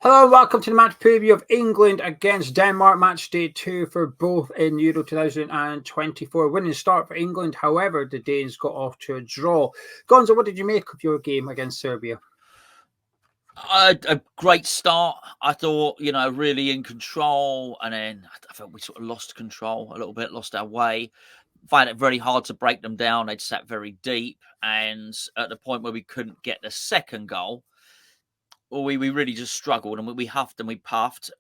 Hello and welcome to the match preview of England against Denmark, match day 2 for both in Euro 2024. Winning start for England, however, the Danes got off to a draw. Gonzo, what did you make of your game against Serbia? A great start. I thought, really in control, and then I felt we sort of lost control a little bit, lost our way. Find it very hard to break them down. They'd sat very deep, and at the point where we couldn't get the second goal, well, we really just struggled, and we huffed and we puffed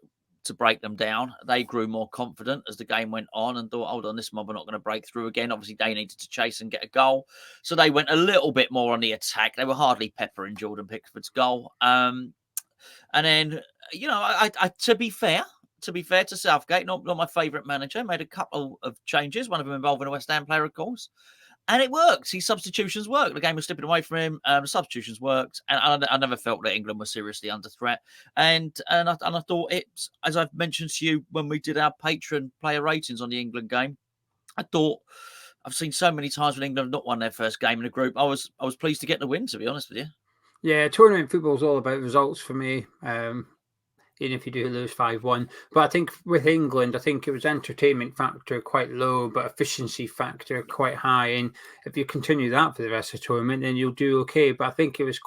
to break them down. They grew more confident as the game went on and thought, hold on, this mob are not going to break through again. Obviously, they needed to chase and get a goal. So they went a little bit more on the attack. They were hardly peppering Jordan Pickford's goal. And then, to be fair to Southgate, not my favourite manager, made a couple of changes, one of them involving a West Ham player, of course. And it worked. His substitutions worked. The game was slipping away from him. Substitutions worked, and I never felt that England was seriously under threat. And I thought it, as I've mentioned to you when we did our patron player ratings on the England game, I thought I've seen so many times when England have not won their first game in a group. I was pleased to get the win, to be honest with you. Yeah, tournament football is all about results for me. Even if you do lose 5-1. But I think with England, I think it was entertainment factor quite low, but efficiency factor quite high. And if you continue that for the rest of the tournament, then you'll do okay. But I think it was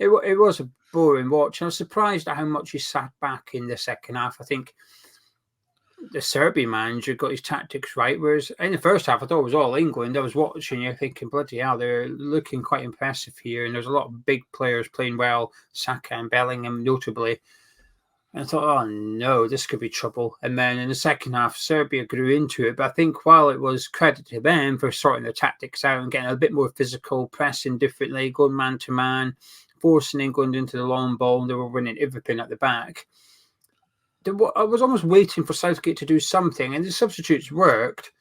it was a boring watch. And I was surprised at how much he sat back in the second half. I think the Serbian manager got his tactics right, whereas in the first half, I thought it was all England. I was watching you thinking, bloody hell, they're looking quite impressive here. And there's a lot of big players playing well, Saka and Bellingham notably. And I thought, oh no, this could be trouble. And then in the second half, Serbia grew into it. But I think while it was credit to them for sorting their tactics out and getting a bit more physical, pressing differently, going man to man, forcing England into the long ball, and they were winning everything at the back. I was almost waiting for Southgate to do something, and the substitutes worked.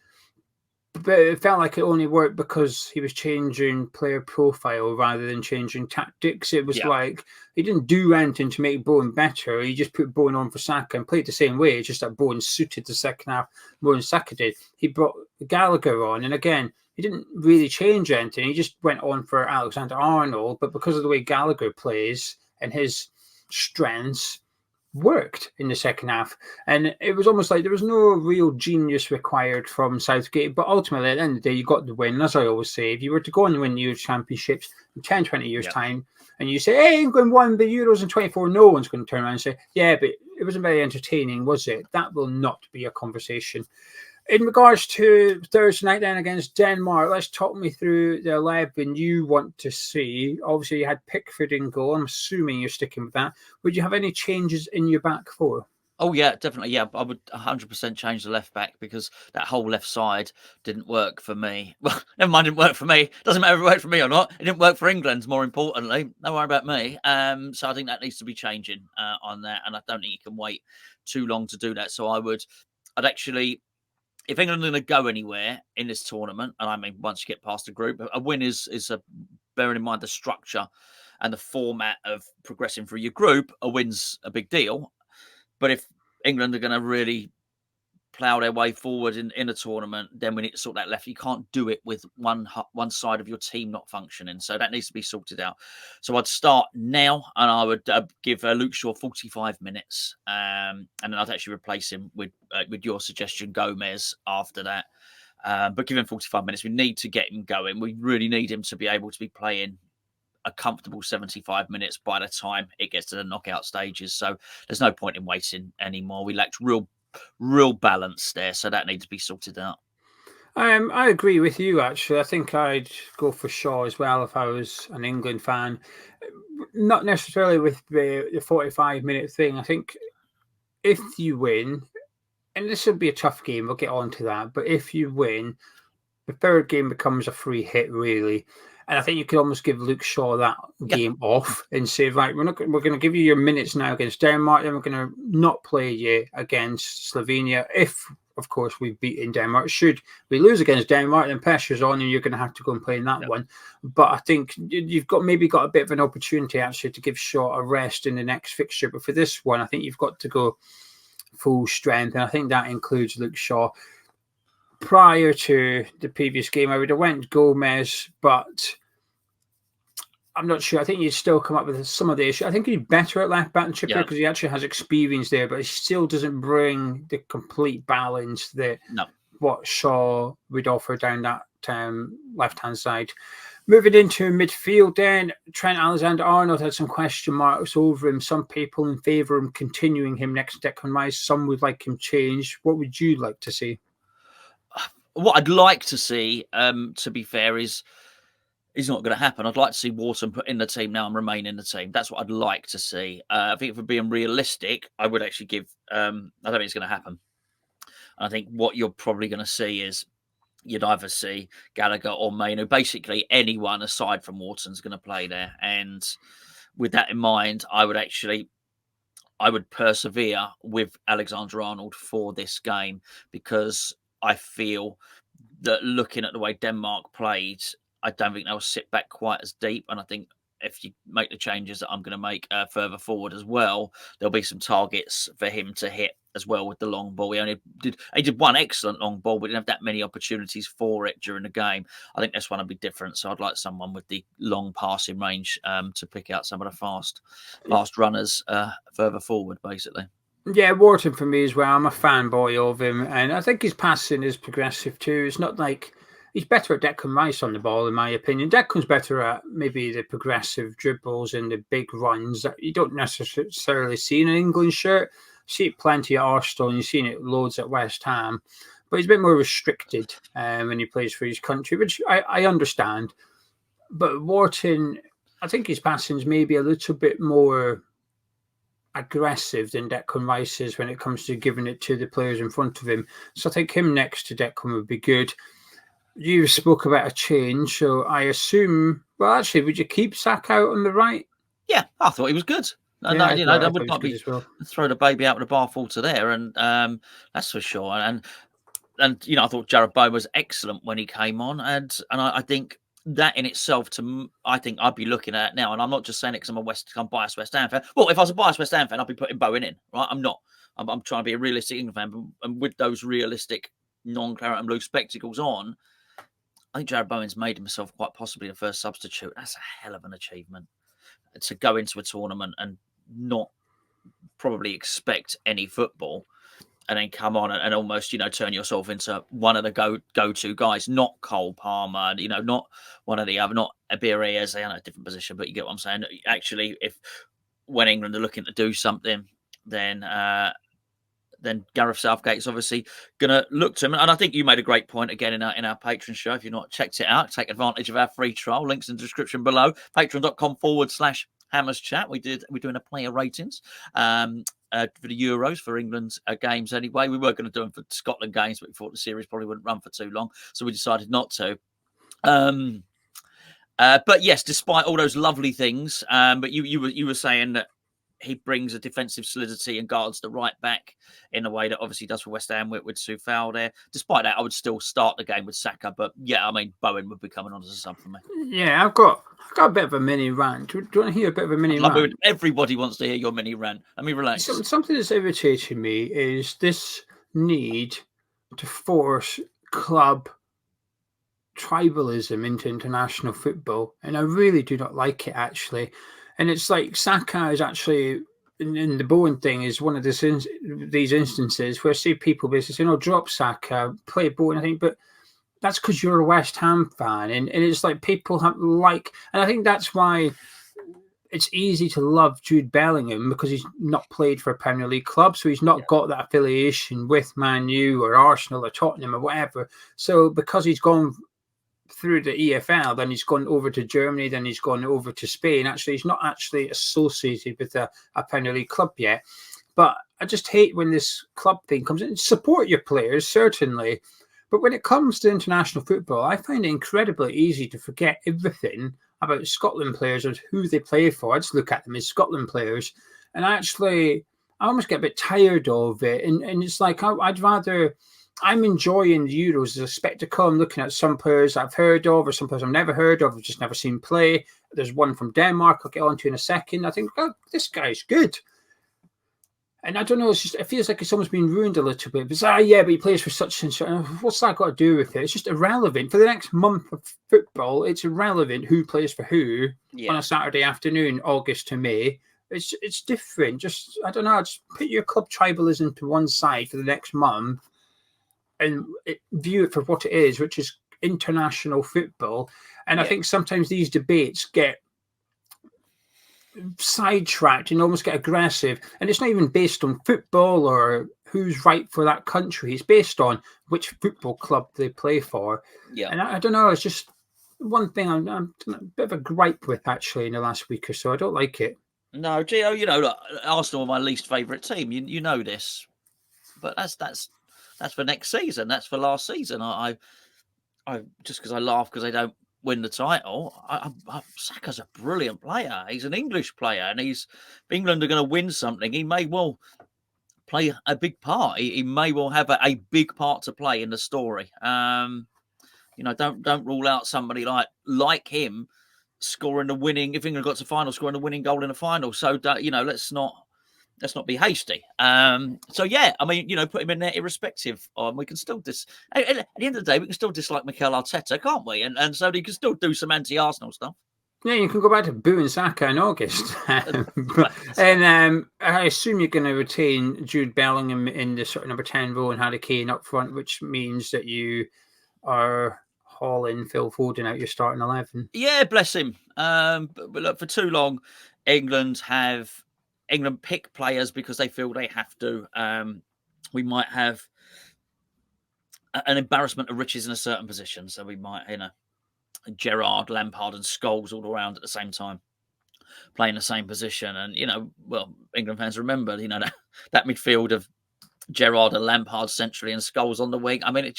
But it felt like it only worked because he was changing player profile rather than changing tactics. It was like he didn't do anything to make Bowen better. He just put Bowen on for Saka and played the same way. It's just that Bowen suited the second half more than Saka did. He brought Gallagher on, and again, he didn't really change anything. He just went on for Alexander-Arnold, but because of the way Gallagher plays and his strengths, worked in the second half, and it was almost like there was no real genius required from Southgate, but ultimately at the end of the day you got the win. As I always say, if you were to go and win Euro championships in 10-20 years time and you say, hey, England won the Euros in 24, no one's going to turn around and say, yeah, but it wasn't very entertaining, was it? That will not be a conversation. In regards to Thursday night then against Denmark, let's talk me through the 11 you want to see. Obviously, you had Pickford in goal. I'm assuming you're sticking with that. Would you have any changes in your back four? Oh, yeah, definitely. Yeah, I would 100% change the left back because that whole left side didn't work for me. Well, never mind, it didn't work for me. Doesn't matter if it worked for me or not. It didn't work for England, more importantly. Don't worry about me. So I think that needs to be changing on that. And I don't think you can wait too long to do that. So I'd actually, if England are going to go anywhere in this tournament, and I mean, once you get past the group, a win is bearing in mind the structure and the format of progressing through your group, a win's a big deal. But if England are going to really plough their way forward in a tournament, then we need to sort that left. You can't do it with one side of your team not functioning. So that needs to be sorted out. So I'd start now, and I would give Luke Shaw 45 minutes, and then I'd actually replace him with your suggestion, Gomez, after that. But give him 45 minutes. We need to get him going. We really need him to be able to be playing a comfortable 75 minutes by the time it gets to the knockout stages. So there's no point in waiting anymore. We lacked real balance there, so that needs to be sorted out. I agree with you, actually. I think I'd go for Shaw as well if I was an England fan. Not necessarily with the 45-minute thing. I think if you win, and this will be a tough game, we'll get on to that, but if you win, the third game becomes a free hit, really. And I think you could almost give Luke Shaw that game off and say, right, we're going to give you your minutes now against Denmark, then we're going to not play you against Slovenia if, of course, we've beaten Denmark. Should we lose against Denmark, then pressure's on and you're going to have to go and play in that one. But I think you've maybe got a bit of an opportunity, actually, to give Shaw a rest in the next fixture. But for this one, I think you've got to go full strength, and I think that includes Luke Shaw. Prior to the previous game, I would have went Gomez, but I'm not sure. I think he'd still come up with some of the issue. I think he'd be better at left back than Trippier Yeah. because he actually has experience there, but he still doesn't bring the complete balance that No. what Shaw would offer down that left-hand side. Moving into midfield then, Trent Alexander-Arnold had some question marks over him. Some people in favour of him continuing him next to Declan Rice. Some would like him changed. What would you like to see? What I'd like to see, to be fair, is not going to happen. I'd like to see Wharton put in the team now and remain in the team. That's what I'd like to see. I think if we're being realistic, I would actually give... I don't think it's going to happen. And I think what you're probably going to see is you'd either see Gallagher or Mainu. Basically, anyone aside from Wharton's going to play there. And with that in mind, I would persevere with Alexander-Arnold for this game because I feel that looking at the way Denmark played, I don't think they'll sit back quite as deep. And I think if you make the changes that I'm going to make further forward as well, there'll be some targets for him to hit as well with the long ball. He did one excellent long ball, but didn't have that many opportunities for it during the game. I think this one will be different. So I'd like someone with the long passing range to pick out some of the fast runners further forward, basically. Yeah, Wharton for me as well. I'm a fanboy of him, and I think his passing is progressive too. It's not like he's better at Declan Rice on the ball, in my opinion. Declan's better at maybe the progressive dribbles and the big runs that you don't necessarily see in an England shirt. You see it plenty at Arsenal, and you've seen it loads at West Ham. But he's a bit more restricted when he plays for his country, which I understand. But Wharton, I think his passing's maybe a little bit more aggressive than Declan Rice is when it comes to giving it to the players in front of him. So I think him next to Declan would be good. You spoke about a change, so I assume... Well, actually, would you keep Saka out on the right? Yeah, I thought he was good. I would not be throw the baby out with the bathwater there, and that's for sure. And I thought Jared Bowen was excellent when he came on, and I think that in itself, I think I'd be looking at it now, and I'm not just saying it because I'm biased West Ham fan. Well, if I was a biased West Ham fan, I'd be putting Bowen in, right? I'm not. I'm trying to be a realistic England fan, and with those realistic non-claret and blue spectacles on, I think Jared Bowen's made himself quite possibly the first substitute. That's a hell of an achievement to go into a tournament and not probably expect any football, and then come on and almost, turn yourself into one of the go-to guys, not Cole Palmer, not one of the other, not Abirias, they are in a different position, but you get what I'm saying. Actually, when England are looking to do something, then Gareth Southgate is obviously going to look to him. And I think you made a great point again in our Patreon show. If you've not checked it out, take advantage of our free trial. Links in the description below. Patreon.com/Hammers Chat. We're doing a player ratings for the Euros for England's games anyway. We were going to do them for Scotland games, but we thought the series probably wouldn't run for too long, so we decided not to. But yes, despite all those lovely things, but you were saying that he brings a defensive solidity and guards the right back in a way that obviously does for West Ham with Soufal there. Despite that, I would still start the game with Saka, but yeah, I mean, Bowen would be coming on as a sub for me. Yeah, I've got a bit of a mini rant. Do you want to hear a bit of a mini rant? Everybody wants to hear your mini rant. Let me relax. Something that's irritating me is this need to force club tribalism into international football, and I really do not like it, actually. And it's like Saka is actually, in the Bowen thing, is one of these instances where I see people basically saying, drop Saka, play Bowen, I think, but that's because you're a West Ham fan. And it's like people have and I think that's why it's easy to love Jude Bellingham, because he's not played for a Premier League club, so he's not got that affiliation with Man U or Arsenal or Tottenham or whatever. So because he's gone through the EFL, then he's gone over to Germany, then he's gone over to Spain. Actually, he's not actually associated with a Premier League club yet. But I just hate when this club thing comes in. Support your players, certainly. But when it comes to international football, I find it incredibly easy to forget everything about Scotland players or who they play for. I just look at them as Scotland players. And I almost get a bit tired of it. And it's like, I'm enjoying the Euros as a spectacle. I'm looking at some players I've heard of or some players I've never heard of, I've just never seen play. There's one from Denmark I'll get on to in a second. I think, this guy's good. And I don't know, it feels like it's almost been ruined a little bit. But yeah, but he plays for such and such. What's that got to do with it? It's just irrelevant. For the next month of football, it's irrelevant who plays for who on a Saturday afternoon, August to May. It's different. Just, I don't know, just put your club tribalism to one side for the next month and view it for what it is, which is international football. And I think sometimes these debates get sidetracked and almost get aggressive, and it's not even based on football or who's right for that country. It's based on which football club they play for. And I don't know, it's just one thing I'm a bit of a gripe with actually in the last week or so. I don't like it. No, Gio, look, Arsenal are my least favourite team. You know this, but that's for next season. That's for last season. I just because I laugh because they don't win the title. Saka's a brilliant player. He's an English player, and if England are going to win something, he may well play a big part. He may well have a big part to play in the story. Don't rule out somebody like him scoring the winning. If England got to final, scoring the winning goal in the final. So let's not be hasty. Put him in there irrespective. We can still at the end of the day, we can still dislike Mikel Arteta, can't we? And so he can still do some anti-Arsenal stuff. Yeah, you can go back to booing Saka in August. And I assume you're going to retain Jude Bellingham in the sort of number 10 role and Harry Kane up front, which means that you are hauling Phil Foden out your starting 11. Yeah, bless him. But look, for too long, England pick players because they feel they have to. We might have an embarrassment of riches in a certain position. So we might, Gerrard, Lampard and Scholes all around at the same time playing the same position. And, England fans remember, that midfield of Gerrard and Lampard centrally and Scholes on the wing. I mean,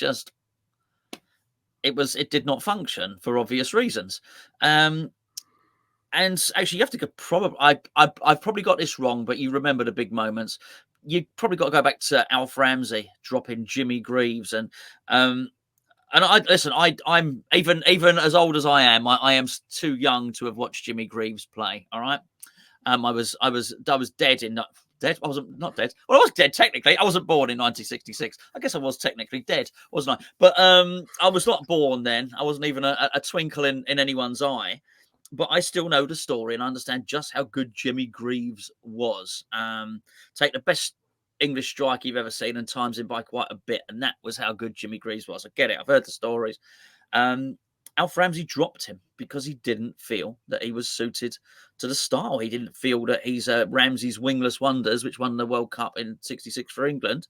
it did not function for obvious reasons. And actually, you have to go. I've probably got this wrong, but you remember the big moments. You probably got to go back to Alf Ramsey dropping Jimmy Greaves, and I'm even as old as I am. I am too young to have watched Jimmy Greaves play. All right, I was dead in. Dead? I wasn't not dead. Well, I was dead technically. I wasn't born in 1966. I guess I was technically dead, wasn't I? But I was not born then. I wasn't even a twinkle in anyone's eye. But I still know the story and understand just how good Jimmy Greaves was. Take the best English striker you've ever seen and times him by quite a bit, and that was how good Jimmy Greaves was. I get it. I've heard the stories. Alf Ramsey dropped him because he didn't feel that he was suited to the style. He didn't feel that he's Ramsey's wingless wonders, which won the World Cup in '66 for England,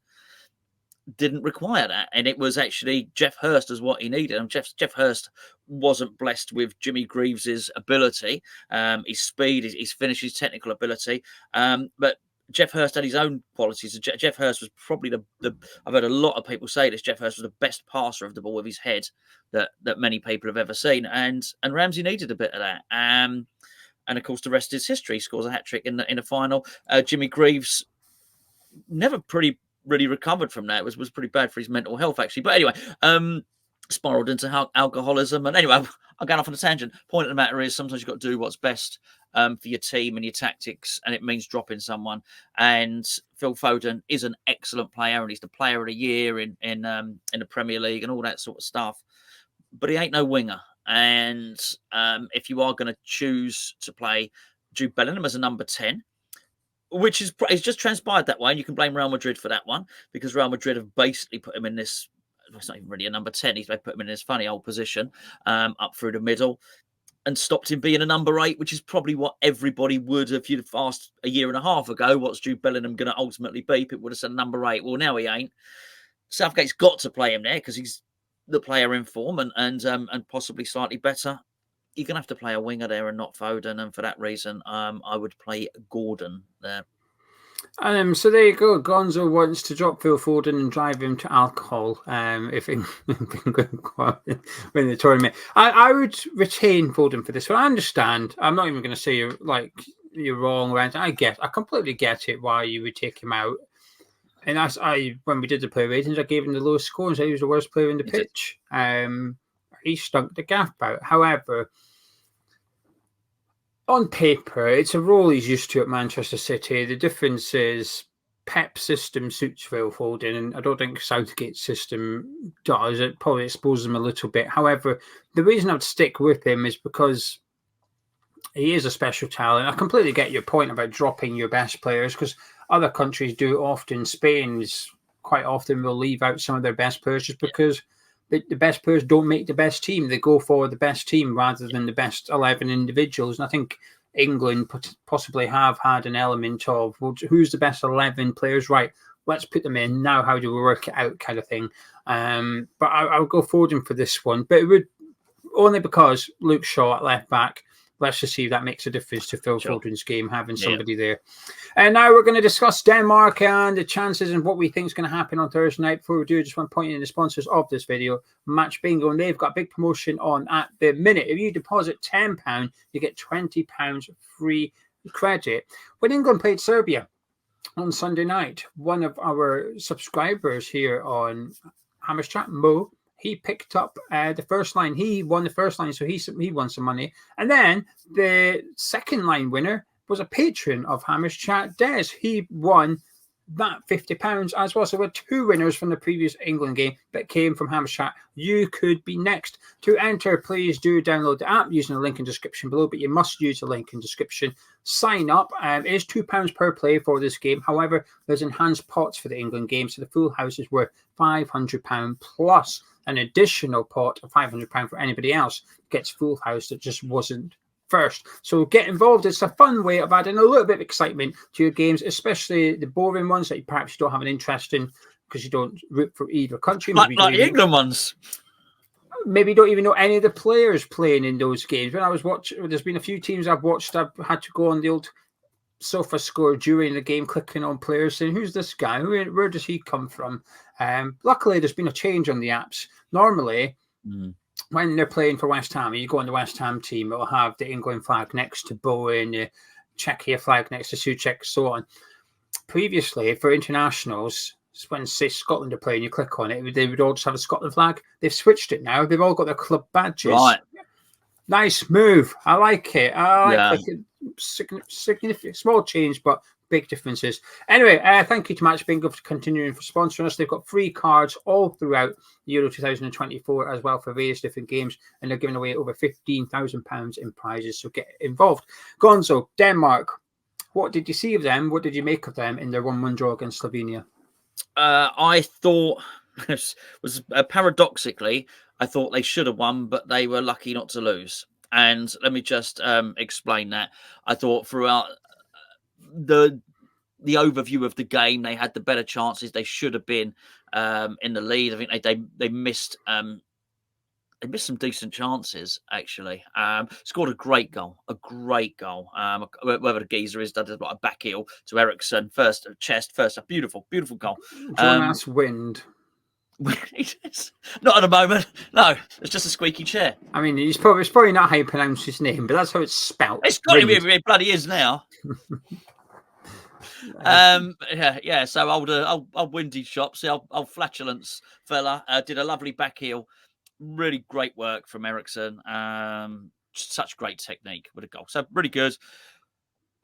didn't require that. And it was actually Jeff Hurst as what he needed. And Jeff Hurst wasn't blessed with Jimmy Greaves's ability, his speed, his finish, his technical ability. But Jeff Hurst had his own qualities. Jeff Hurst was probably I've heard a lot of people say this, Jeff Hurst was the best passer of the ball with his head that many people have ever seen. And Ramsey needed a bit of that. And of course, the rest is history. He scores a hat-trick in the final. Jimmy Greaves never really recovered from that. It was pretty bad for his mental health, actually. But anyway, spiraled into alcoholism. And anyway, I'm going off on a tangent. Point of the matter is sometimes you've got to do what's best for your team and your tactics, and it means dropping someone. And Phil Foden is an excellent player, and he's the player of the year in the Premier League and all that sort of stuff. But he ain't no winger. And if you are going to choose to play Jude Bellingham as a number 10, which is it's just transpired that way, and you can blame Real Madrid for that one, because Real Madrid have basically put him in this, it's not even really a number 10, they put him in this funny old position up through the middle and stopped him being a number 8, which is probably what everybody would, if you'd have asked a year and a half ago, what's Jude Bellingham going to ultimately be? People would have said number 8. Well, now he ain't. Southgate's got to play him there because he's the player in form and possibly slightly better. You're going to have to play a winger there and not Foden. And for that reason, I would play Gordon there. So there you go. Gonzo wants to drop Phil Foden and drive him to alcohol if England win the tournament. I would retain Foden for this one. I understand. I'm not even going to say you're wrong or anything. I completely get it why you would take him out. And when we did the player ratings, I gave him the lowest score and said he was the worst player in the pitch. He stunk the gaff out. However, on paper, it's a role he's used to at Manchester City. The difference is Pep system suits Phil Foden, and I don't think Southgate's system does. It probably exposes him a little bit. However, the reason I'd stick with him is because he is a special talent. I completely get your point about dropping your best players, because other countries do it often. Spain's quite often will leave out some of their best players just because the best players don't make the best team. They go for the best team rather than the best 11 individuals. And I think England possibly have had an element of, well, who's the best 11 players? Right, let's put them in. Now how do we work it out, kind of thing. But I'll go Foden for this one. But it would only because Luke Shaw at left back. Let's just see if that makes a difference to Phil Foden's game, having somebody there. And now we're going to discuss Denmark and the chances and what we think is going to happen on Thursday night. Before we do, I just want to point in the sponsors of this video, Match Bingo, and they've got a big promotion on at the minute. If you deposit £10, you get £20 free credit. When England played Serbia on Sunday night, one of our subscribers here on Hammers Chat, Mo, he picked up the first line. He won the first line, so he won some money. And then the second line winner was a patron of Hammers Chat, Des. He won that £50 as well. So we're two winners from the previous England game that came from Hammers Chat. You could be next. To enter, please do download the app using the link in the description below, but you must use the link in the description. Sign up. It is £2 per play for this game. However, there's enhanced pots for the England game, so the full house is worth £500 plus an additional pot of £500 for anybody else gets full house that just wasn't first. So get involved. It's a fun way of adding a little bit of excitement to your games, especially the boring ones that you perhaps don't have an interest in because you don't root for either country. Like the England ones. Maybe you don't even know any of the players playing in those games. When I was watching, there's been a few teams I've watched, I've had to go on the old Sofa Score during the game, clicking on players, saying, who's this guy? Where does he come from? Luckily, there's been a change on the apps. Normally, when they're playing for West Ham, you go on the West Ham team, it'll have the England flag next to Bowen, Czechia flag next to Souček, so on. Previously, for internationals, when, say, Scotland are playing, you click on it, they would all just have a Scotland flag. They've switched it now. They've all got their club badges. Right. Nice move. I like it. I like it. Significant, small change, but big differences. Anyway, thank you to Match Bingo for continuing for sponsoring us. They've got free cards all throughout Euro 2024 as well for various different games, and they're giving away over £15,000 in prizes, so get involved. Gonzo, Denmark, what did you see of them? What did you make of them in their 1-1 draw against Slovenia? I thought, paradoxically, I thought they should have won, but they were lucky not to lose. And let me just explain that. I thought throughout the overview of the game, they had the better chances. They should have been in the lead. I think they missed some decent chances, actually. Scored a great goal. Whether the geezer is, that is like a back heel to Eriksen, first chest, first a beautiful goal. Jonas Wind. Not at the moment. No, it's just a squeaky chair. I mean, it's probably not how you pronounce his name, but that's how it's spelt. It's got to be. It bloody is now. Yeah. So old windy shop. See, old flatulence fella did a lovely back heel. Really great work from Eriksen. Such great technique with a goal. So really good.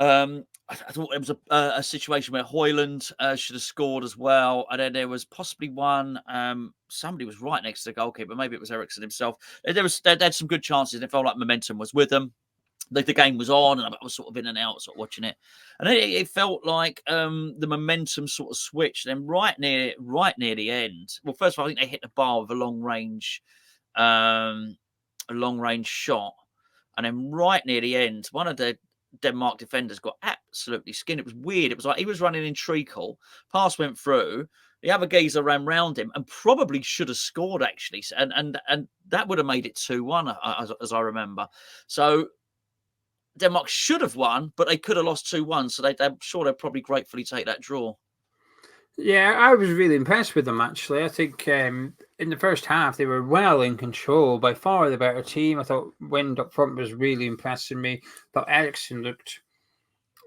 I thought it was a situation where Højlund should have scored as well. And then there was possibly one, somebody was right next to the goalkeeper. Maybe it was Eriksen himself. They had some good chances, and it felt like momentum was with them. The game was on, and I was sort of in and out, sort of watching it. And it felt like the momentum sort of switched. Then right near the end, well, first of all, I think they hit the bar with a long range shot. And then right near the end, one of the Denmark defenders got absolutely skinned. It was weird. It was like he was running in treacle. Pass went through. The other geezer ran round him and probably should have scored, actually. And that would have made it 2-1, as I remember. So Denmark should have won, but they could have lost 2-1. So I'm sure they'd probably gratefully take that draw. Yeah, I was really impressed with them, actually. I think in the first half, they were well in control, by far the better team. I thought Wind up front was really impressing me. I thought Eriksen looked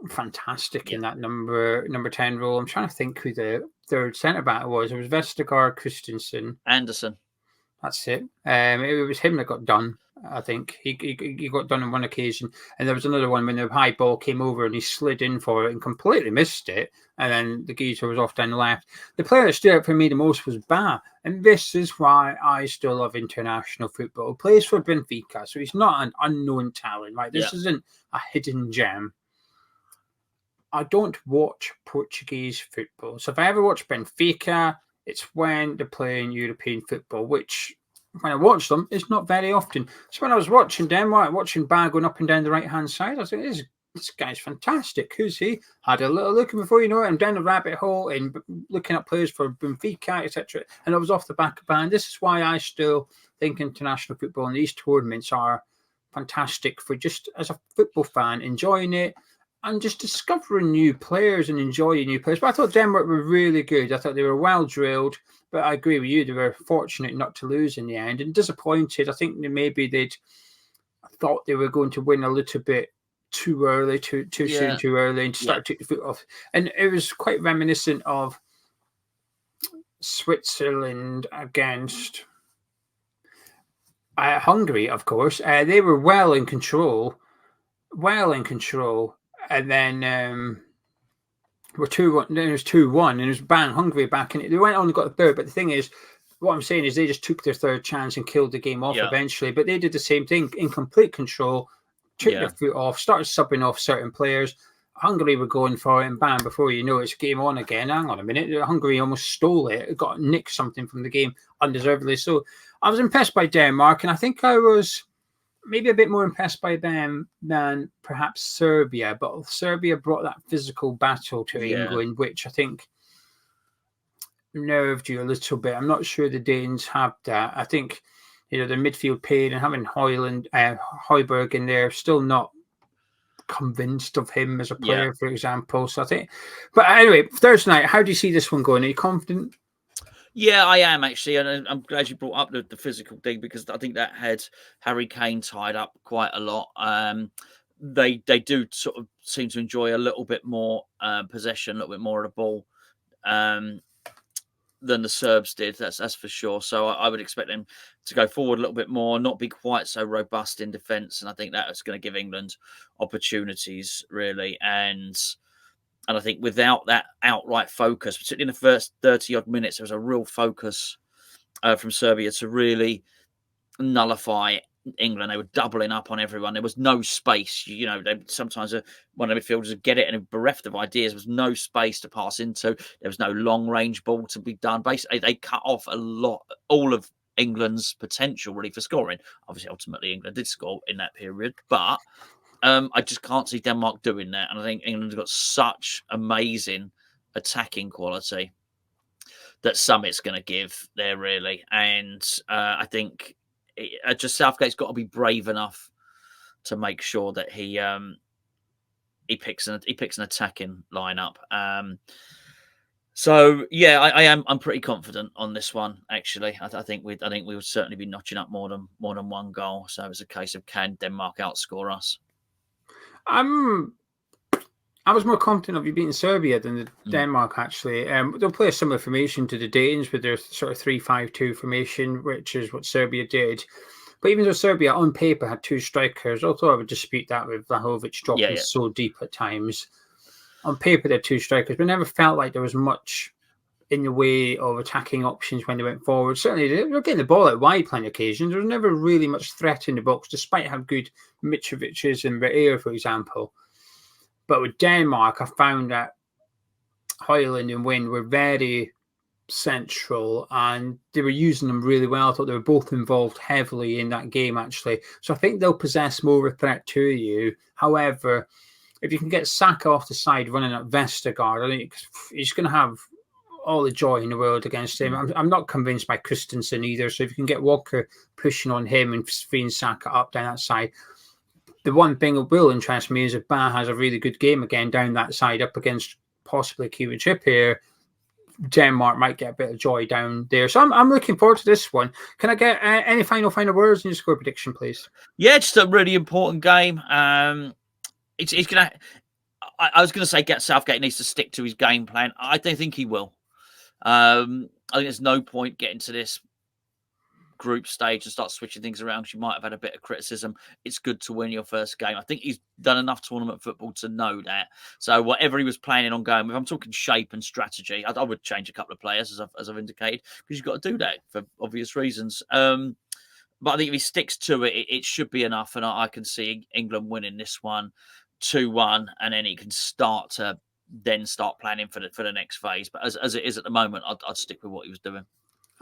fantastic in that number 10 role. I'm trying to think who the third centre-back was. It was Vestergaard, Christensen. Anderson. That's it. It was him that got done. I think he got done on one occasion, and there was another one when the high ball came over and he slid in for it and completely missed it, and then the geezer was off down the left. The player that stood out for me the most was Ba, and this is why I still love international football. He plays for Benfica, so he's not an unknown talent, right? This isn't a hidden gem. I don't watch Portuguese football, so if I ever watch Benfica, it's when they're playing European football, which when I watch them, it's not very often. So when I was watching Denmark, watching Ba going up and down the right-hand side, I was like, this guy's fantastic. Who's he? Had a little look, and before you know it, I'm down the rabbit hole and looking at players for Benfica, etc. And I was off the back of Ba. And this is why I still think international football and these tournaments are fantastic for just as a football fan, enjoying it and just discovering new players and enjoying new players. But I thought Denmark were really good. I thought they were well drilled. But I agree with you. They were fortunate not to lose in the end and disappointed. I think maybe they'd thought they were going to win a little bit too early, too soon, too early, and start to take the foot off. And it was quite reminiscent of Switzerland against Hungary, of course. They were well in control. And then we're 2-1. Then it was 2-1, and it was bang, Hungary back in it. They went on and got the third, but the thing is, what I'm saying is they just took their third chance and killed the game off eventually. But they did the same thing in complete control, took their foot off, started subbing off certain players. Hungary were going for it, and bam, before you know it's game on again. Hang on a minute, Hungary almost stole it. It got nicked something from the game undeservedly. So I was impressed by Denmark, and I think I was maybe a bit more impressed by them than perhaps Serbia. But Serbia brought that physical battle to England, which I think nerved you a little bit. I'm not sure the Danes have that. I think, the midfield paid and having Højbjerg in there, still not convinced of him as a player, for example. So I think, but anyway, Thursday night, how do you see this one going? Are you confident? Yeah, I am actually, and I'm glad you brought up the physical thing, because I think that had Harry Kane tied up quite a lot. They do sort of seem to enjoy a little bit more possession, a little bit more of the ball than the Serbs did. That's for sure. So I would expect them to go forward a little bit more, not be quite so robust in defence, and I think that's going to give England opportunities really. And I think without that outright focus, particularly in the first 30-odd minutes, there was a real focus from Serbia to really nullify England. They were doubling up on everyone. There was no space. Sometimes one of the midfielders would get it and bereft of ideas. There was no space to pass into. There was no long-range ball to be done. Basically, they cut off all of England's potential really for scoring. Obviously, ultimately, England did score in that period, but I just can't see Denmark doing that. And I think England's got such amazing attacking quality that Summit's going to give there, really. And I think just Southgate's got to be brave enough to make sure that he picks an attacking lineup. So yeah, I'm pretty confident on this one. Actually, I think we would certainly be notching up more than one goal. So it's a case of, can Denmark outscore us? I was more confident of you beating Serbia than Denmark, actually. They'll play a similar formation to the Danes with their sort of 3-5-2 formation, which is what Serbia did. But even though Serbia on paper had two strikers, although I would dispute that with Vlahovic dropping so deep at times, on paper they had two strikers, but never felt like there was much in the way of attacking options when they went forward. Certainly, they were getting the ball out wide plenty of occasions. There was never really much threat in the box, despite how good Mitrovic is and Reir, for example. But with Denmark, I found that Højlund and Wind were very central, and they were using them really well. I thought they were both involved heavily in that game, actually. So I think they'll possess more of a threat to you. However, if you can get Saka off the side running at Vestergaard, I think he's going to have all the joy in the world against him. I'm not convinced by Christensen either. So if you can get Walker pushing on him and freeing Saka up down that side, the one thing that will interest me is if Ba has a really good game again down that side up against possibly Kieran Trippier, Denmark might get a bit of joy down there. So I'm looking forward to this one. Can I get any final words in your score prediction, please? Yeah, just a really important game. It's gonna. I was going to say, Southgate needs to stick to his game plan. I don't think he will. I think there's no point getting to this group stage and start switching things around, because you might have had a bit of criticism. It's good to win your first game. I think he's done enough tournament football to know that. So whatever he was planning on going with, I'm talking shape and strategy, I would change a couple of players, as I've indicated, because you've got to do that for obvious reasons. But I think if he sticks to it, it should be enough. And I can see England winning this one 2-1, and then he can start planning for the next phase. But as it is at the moment, I'd stick with what he was doing.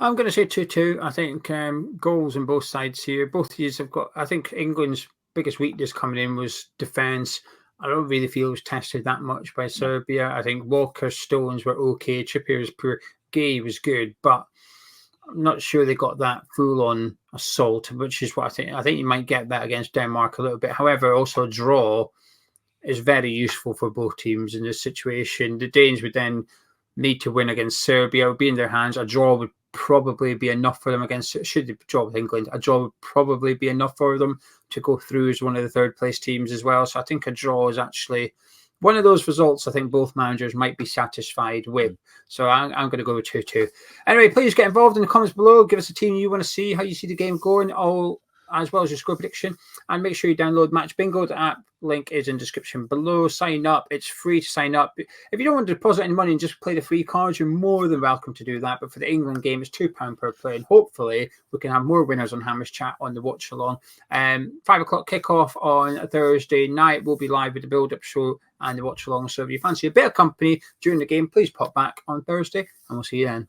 I'm going to say 2-2. I think goals on both sides here. Both of you have got, I think England's biggest weakness coming in was defence. I don't really feel it was tested that much by Serbia. I think Walker's Stones were okay. Trippier was poor. Gay was good, but I'm not sure they got that full-on assault, which is what I think. I think you might get that against Denmark a little bit. However, also a draw is very useful for both teams in this situation. The Danes would then need to win against Serbia. It would be in their hands. A draw would probably be enough for them against, should they draw with England, a draw would probably be enough for them to go through as one of the third place teams as well. So I think a draw is actually one of those results I think both managers might be satisfied with. So I'm going to go with 2-2. Anyway, please get involved in the comments below. Give us a team you want to see, how you see the game going, all as well as your score prediction. And make sure you download Match Bingo. The app link is in description below. Sign up. It's free to sign up. If you don't want to deposit any money and just play the free cards, you're more than welcome to do that. But for the England game, it's £2 per play. And hopefully we can have more winners on Hammers Chat on the watch along. 5 o'clock kickoff on a Thursday night. We'll be live with the build-up show and the watch along. So if you fancy a bit of company during the game, please pop back on Thursday and we'll see you then.